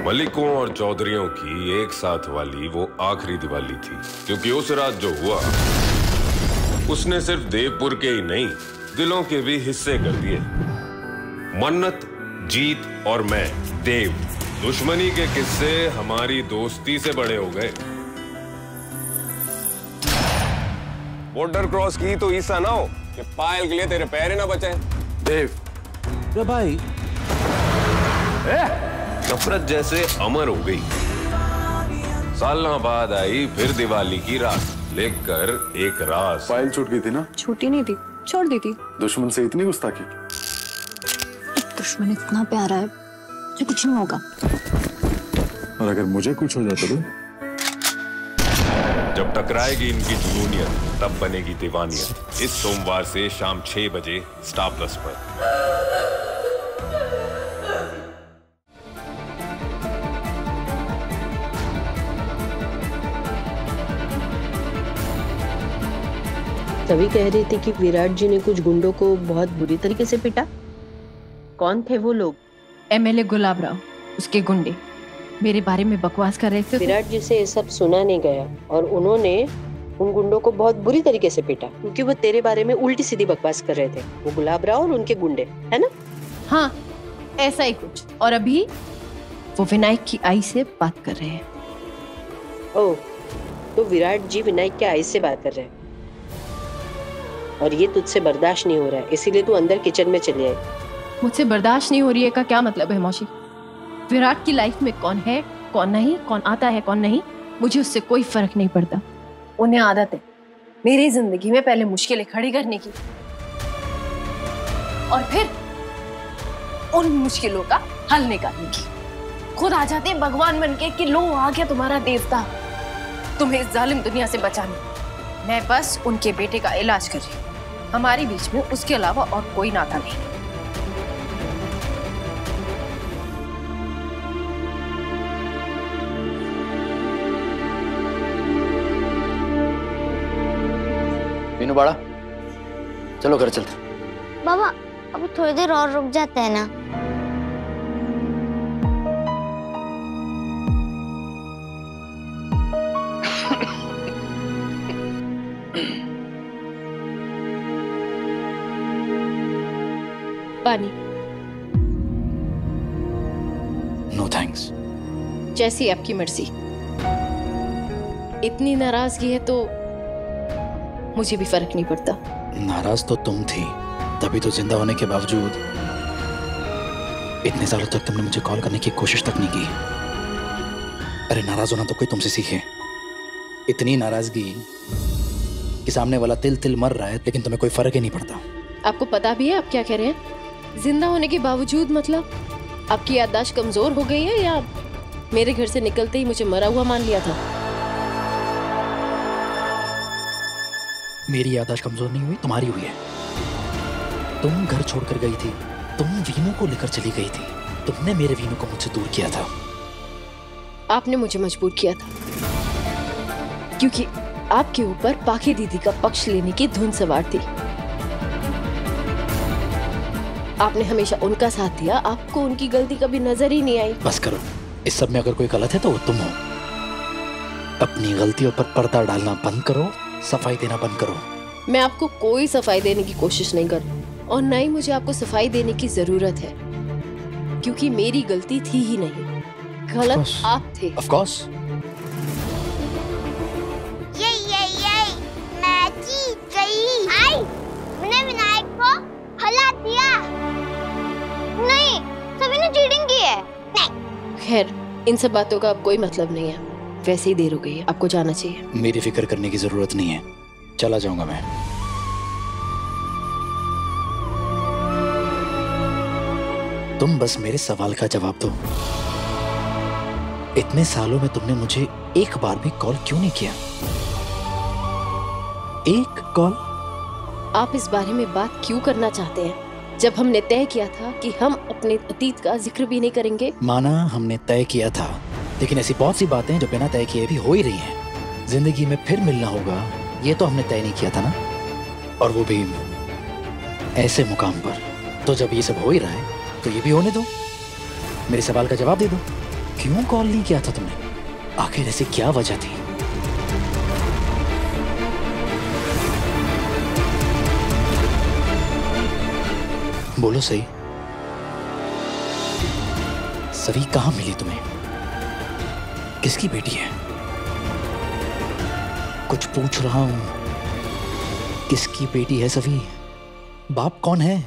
मलिकों और चौधरियों की एक साथ वाली वो आखिरी दिवाली थी, क्योंकि उस रात जो हुआ उसने सिर्फ देवपुर के ही नहीं, दिलों के भी हिस्से कर दिए। मन्नत, जीत और मैं, देव, दुश्मनी के किस्से हमारी दोस्ती से बड़े हो गए। बॉर्डर क्रॉस की तो ईसा ना हो कि पायल के लिए तेरे पैर ही ना बचे। देव, रे भाई, नफरत जैसे अमर हो गई। सालों बाद आई फिर दिवाली की रात, लेकर एक राज। पायल छूट गई थी ना? छूटी नहीं थी, छोड़ दी थी। दुश्मन से इतनी गुस्ताखी? दुश्मन इतना प्यारा है जो कुछ नहीं होगा। और अगर मुझे कुछ हो जाता तो? जब टकराएगी इनकी जुनूनियत, तब बनेगी दीवानियत। इस सोमवार से शाम 6 बजे स्टार प्लस पर। तभी कह रही थी कि विराट जी ने कुछ गुंडों को बहुत बुरी तरीके से पीटा। कौन थे वो लोग? एमएलए गुलाब राव, उसके गुंडे मेरे बारे में बकवास कर रहे थे। विराट जी से ये सब सुना नहीं गया और उन्होंने उन गुंडों को बहुत बुरी तरीके से पीटा क्योंकि वो तेरे बारे में उल्टी सीधी बकवास कर रहे थे। वो गुलाब राव और उनके गुंडे, है ना? हाँ, ऐसा ही कुछ। और अभी वो विनायक की आई से बात कर रहे हैं। ओह, तो विराट जी विनायक के आई से बात कर रहे हैं और ये तुझसे बर्दाश्त नहीं हो रहा है, इसीलिए तू अंदर किचन में चली आई। मुझसे बर्दाश्त नहीं हो रही है का क्या मतलब है मौसी? विराट की लाइफ में कौन है, कौन नहीं, कौन आता है, कौन नहीं, मुझे उससे कोई फर्क नहीं पड़ता। उन्हें आदत है मेरी जिंदगी में पहले मुश्किलें खड़ी करने की और फिर उन मुश्किलों का हल निकालने की। खुद आ जाते भगवान बनके कि लो आ गया तुम्हारा देवता, तुम्हें इस जालिम दुनिया से बचाने। मैं बस उनके बेटे का इलाज कर रही हूँ। हमारे बीच में उसके अलावा और कोई नाता नहीं। मीनू बाड़ा, चलो घर चलते। बाबा, अब थोड़ी देर और रुक जाते हैं ना? पानी। No thanks. जैसी आपकी मर्जी। इतनी नाराजगी है तो मुझे भी फर्क नहीं पड़ता। नाराज तो तुम थी, तभी तो जिंदा होने के बावजूद इतने सालों तक तुमने मुझे कॉल करने की कोशिश तक नहीं की। अरे नाराज होना तो कोई तुमसे सीखे। इतनी नाराजगी कि सामने वाला तिल तिल मर रहा है लेकिन तुम्हें कोई फर्क ही नहीं पड़ता। आपको पता भी है आप क्या कह रहे हैं? जिंदा होने के बावजूद मतलब आपकी याददाश्त कमजोर हो गई है या मेरे घर से निकलते ही मुझे मरा हुआ मान लिया था? मेरी याददाश्त कमजोर नहीं हुई, तुम्हारी हुई है। तुम घर छोड़कर गई थी, तुम वीनू को लेकर चली गई थी, तुमने मेरे वीनू को मुझसे दूर किया था। आपने मुझे मजबूर किया था क्योंकि आपके ऊपर पाखी दीदी का पक्ष लेने की धुन सवार थी। आपने हमेशा उनका साथ दिया, आपको उनकी गलती कभी नजर ही नहीं आई। बस करो, इस सब में अगर कोई गलत है तो वो तुम हो। अपनी गलतियों पर पर्दा डालना बंद करो, सफाई देना बंद करो। मैं आपको कोई सफाई देने की कोशिश नहीं कर रही और ना ही मुझे आपको सफाई देने की जरूरत है क्योंकि मेरी गलती थी ही नहीं, गलत आप थे। Of course। ये मैं जीत गई। आई, मैंने विनायक को हरा दिया। नहीं, सभी ने चीटिंग की है। नहीं। खैर, इन सब बातों का अब कोई मतलब नहीं है। वैसे ही देर हो गई है, आपको जाना चाहिए। मेरी फिक्र करने की जरूरत नहीं है, चला जाऊंगा मैं। तुम बस मेरे सवाल का जवाब दो। इतने सालों में तुमने मुझे एक बार भी कॉल क्यों नहीं किया? एक कॉल? आप इस बारे में बात क्यों करना चाहते हैं जब हमने तय किया था कि हम अपने अतीत का जिक्र भी नहीं करेंगे? माना हमने तय किया था, लेकिन ऐसी बहुत सी बातें जो बिना तय किए भी हो ही रही हैं। जिंदगी में फिर मिलना होगा, ये तो हमने तय नहीं किया था ना, और वो भी ऐसे मुकाम पर। तो जब ये सब हो ही रहा है तो ये भी होने दो। मेरे सवाल का जवाब दे दो, क्यों कॉल नहीं किया था तुमने? आखिर ऐसी क्या वजह थी? बोलो सही। सवी कहां मिली तुम्हें? किसकी बेटी है? कुछ पूछ रहा हूं, किसकी बेटी है सवी? बाप कौन है?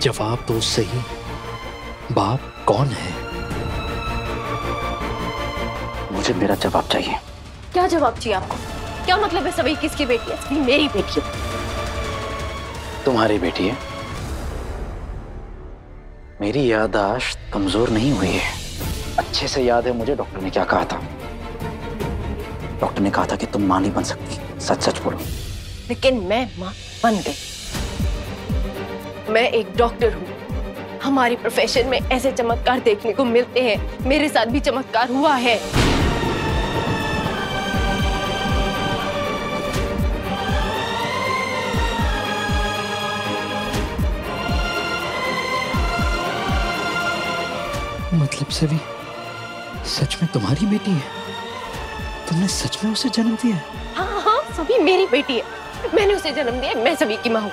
जवाब दो सही, बाप कौन है? मुझे मेरा जवाब चाहिए। क्या जवाब चाहिए आपको? क्या मतलब है सभी किसकी बेटी है? सभी मेरी बेटी है। तुम्हारी बेटी है? मेरी याददाश्त कमजोर नहीं हुई है, अच्छे से याद है मुझे डॉक्टर ने क्या कहा था। डॉक्टर ने कहा था कि तुम मां नहीं बन सकती। सच सच बोलो। लेकिन मैं मां बन गई। मैं एक डॉक्टर हूँ। हमारी प्रोफेशन में ऐसे चमत्कार देखने को मिलते हैं। मेरे साथ भी चमत्कार हुआ है। मतलब सभी सच में तुम्हारी बेटी है? तुमने सच में उसे जन्म दिया? हाँ हाँ, सभी मेरी बेटी है। मैंने उसे जन्म दिया। मैं सभी की माँ हूँ।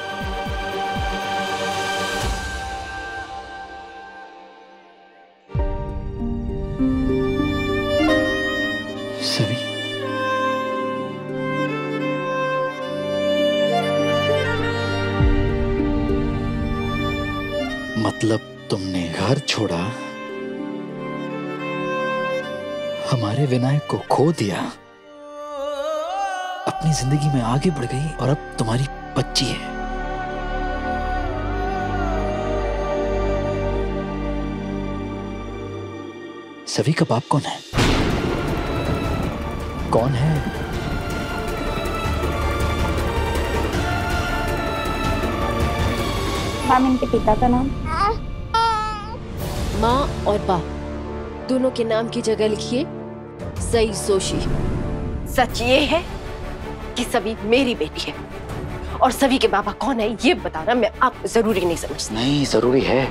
सभी मतलब तुमने घर छोड़ा, हमारे विनायक को खो दिया, अपनी जिंदगी में आगे बढ़ गई और अब तुम्हारी बच्ची है। सभी का बाप कौन है? कौन है? मैम इनके पिता का नाम? माँ और बाप दोनों के नाम की जगह लिखिए सई सोशी। सच ये है कि सभी मेरी बेटी है और सभी के बाबा कौन है ये बताना मैं आपको जरूरी नहीं समझती। नहीं, जरूरी है।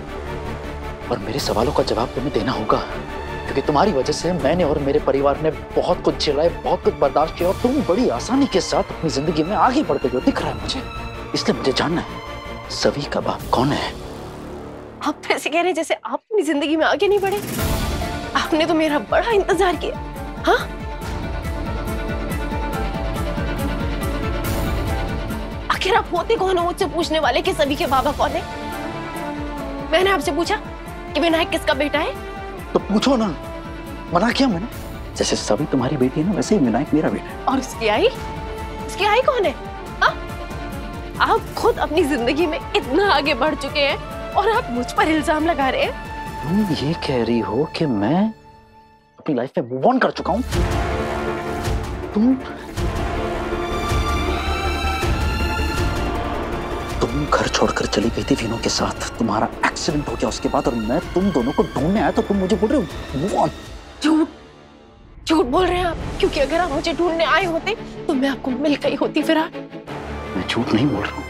और मेरे सवालों का जवाब तुम्हें देना होगा, क्योंकि तुम्हारी वजह से मैंने और मेरे परिवार ने बहुत कुछ झेला है, बहुत कुछ बर्दाश्त किया और तुम बड़ी आसानी के साथ अपनी जिंदगी में आगे बढ़ते हुए दिख रहा है मुझे। इसलिए मुझे जानना है सभी का बाप कौन है। आप तो ऐसे कह रहे हैं जैसे आप अपनी जिंदगी में आगे नहीं बढ़े। आपने तो मेरा बड़ा इंतजार किया। हाँ, आखिर आप होते कौन हो मुझसे पूछने वाले कि सभी के बाबा कौन है? मैंने आपसे पूछा कि विनायक किसका बेटा है? तो पूछो ना, मना किया मैंने। जैसे सभी तुम्हारी बेटी है ना, वैसे ही विनायक मेरा बेटा है। और उसकी आई? उसकी आई कौन है? हाँ? आप खुद अपनी जिंदगी में इतना आगे बढ़ चुके हैं और आप मुझ पर इल्जाम लगा रहे हैं। तुम ये कह रही हो कि मैं अपनी लाइफ में मूव ऑन कर चुका हूं? तुम घर छोड़कर चली गई थी विनों के साथ, तुम्हारा एक्सीडेंट हो गया उसके बाद, और मैं तुम दोनों को ढूंढने आया तो तुम मुझे बोल रहे हो मूव ऑन। झूठ झूठ बोल रहे हैं आप, क्योंकि अगर आप मुझे ढूंढने आए होते तो मैं आपको मिल गई होती। फिर मैं झूठ नहीं बोल रहा हूँ,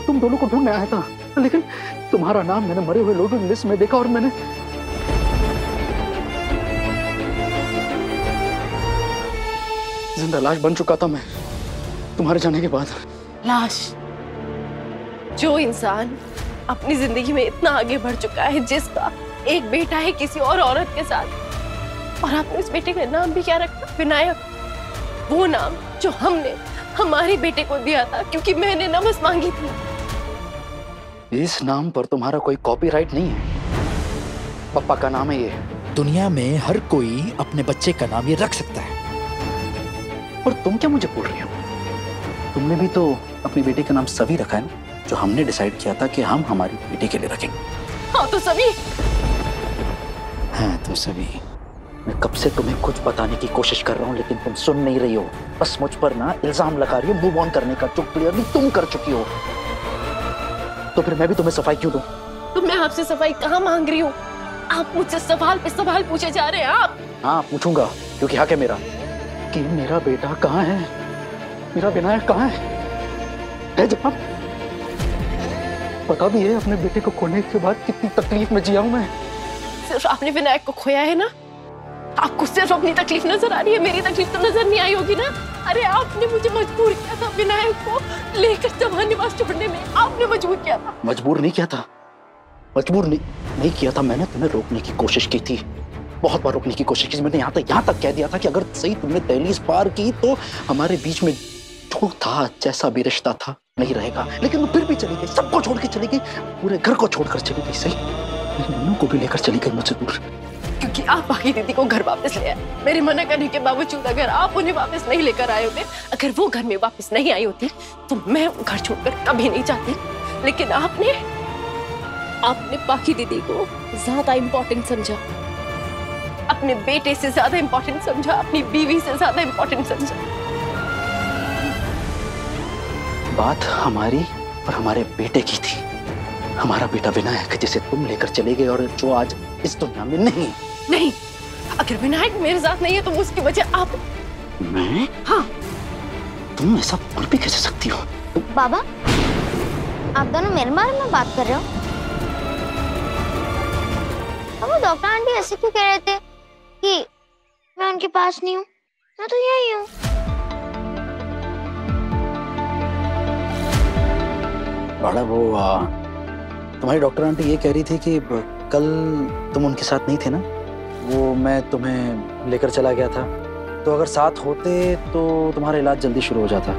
तुम दोनों को ढूंढने आया था, लेकिन तुम्हारा नाम मैंने मरे हुए लोगों की लिस्ट में देखा और मैंने जिंदा लाश बन चुका था मैं तुम्हारे जाने के बाद। लाश? जो इंसान अपनी जिंदगी में इतना आगे बढ़ चुका है, जिसका एक बेटा है किसी और औरत के साथ, और आपने उस बेटे का नाम भी क्या रखा? विनायक। वो नाम जो हमने हमारे बेटे को दिया था क्योंकि मैंने नमस मांगी थी। इस नाम पर तुम्हारा कोई कॉपीराइट नहीं है, पापा का नाम है ये। दुनिया में हर कोई अपने बच्चे का नाम ये रख सकता है, और तुम क्या मुझे बोल रही हो? तुमने भी तो अपनी बेटी का नाम सभी रखा है ना, जो हमने डिसाइड किया था कि हम हमारी बेटी के लिए रखेंगे। हाँ तो सभी। हाँ तो सभी। मैं कब से तुम्हें कुछ बताने की कोशिश कर रहा हूँ, लेकिन तुम सुन नहीं रही हो, बस मुझ पर ना इल्जाम लगा रही हो मूव ऑन करने का, जो क्लियरली तुम कर चुकी हो। तो फिर मैं भी तुम्हें सफाई क्यों दूं? तो मैं आपसे सफाई कहाँ मांग रही हूँ? आप मुझसे सवाल पे सवाल पूछे जा रहे हैं आप। हाँ पूछूंगा, क्योंकि हक है मेरा कि मेरा बेटा कहाँ है, मेरा विनायक कहाँ है जवाब। पता भी है अपने बेटे को खोने के बाद कितनी तकलीफ में जिया हूं मैं। सिर्फ आपने विनायक को खोया है ना, आपको सिर्फ अपनी तकलीफ नजर आ रही है, मेरी तकलीफ तो नजर नहीं आई होगी ना। अरे आपने मुझे मजबूर किया था विनायक को लेकर चौहान निवास छोड़ने में, आपने मजबूर किया था। मजबूर नहीं किया था, मजबूर नहीं किया था, मैंने तुम्हें रोकने की कोशिश की थी, बहुत बार रोकने की कोशिश की। मैंने यहाँ तक कह दिया था कि अगर सही तुमने दहलीज पार की तो हमारे बीच में जो था, जैसा भी रिश्ता था, नहीं रहेगा। लेकिन वो फिर भी चली गई, सबको छोड़ के चली गई, पूरे घर को छोड़कर चली गई। सही नन्नू को भी लेकर चली गई मुझसे दूर, क्योंकि आप बाकी दीदी को घर वापस ले आए। मेरे मना करने के बावजूद अगर आप उन्हें वापस नहीं लेकर आए होते, अगर वो घर में वापस नहीं आई होती, तो मैं घर छोड़कर कभी नहीं जाती। लेकिन आपने बाकी दीदी को ज्यादा इम्पोर्टेंट समझा, अपने बेटे से ज्यादा इम्पोर्टेंट समझा, अपनी बीवी से ज्यादा इम्पोर्टेंट समझा। बात हमारी और हमारे बेटे की थी, हमारा बेटा विनायक जिसे तुम लेकर चले गए और जो आज इस दुनिया में नहीं। अगर विनायक मेरे साथ नहीं है तो उसकी वजह आप। मैं? हाँ। तुम ऐसा बोल भी कैसे सकती हो? बाबा, आप दोनों मेरे बारे में बात कर रहे हो? अब डॉक्टर आंटी ऐसे क्यों कह रहे थे कि मैं उनके पास नहीं हूँ? मैं तो यही हूँ। बड़ा वो तुम्हारी डॉक्टर आंटी ये कह रही थी कि कल तुम उनके साथ नहीं थे ना, वो मैं तुम्हें लेकर चला गया था, तो अगर साथ होते तो तुम्हारा इलाज जल्दी शुरू हो जाता।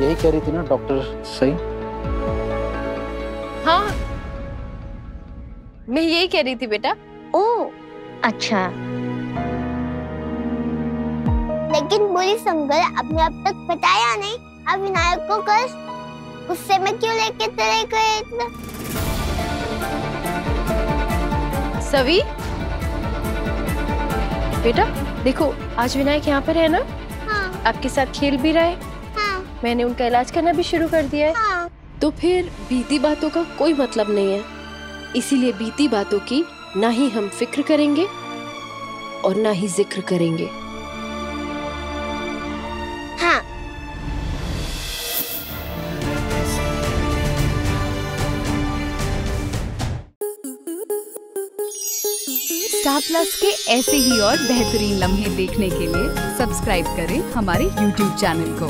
यही कह रही थी ना डॉक्टर? सही? हाँ, मैं यही कह रही थी बेटा। ओह, अच्छा। लेकिन बोली संगल आपने अब तक बताया नहीं, अब विनायक को कल गुस्से में क्यों लेके चले गए इतना? सवी, बेटा देखो, आज विनायक यहाँ पर है ना? हाँ। आपके साथ खेल भी रहे। हाँ। मैंने उनका इलाज करना भी शुरू कर दिया है। हाँ। तो फिर बीती बातों का कोई मतलब नहीं है, इसीलिए बीती बातों की ना ही हम फिक्र करेंगे और ना ही जिक्र करेंगे। हाँ। स्टार प्लस के ऐसे ही और बेहतरीन लम्हे देखने के लिए सब्सक्राइब करें हमारे YouTube चैनल को।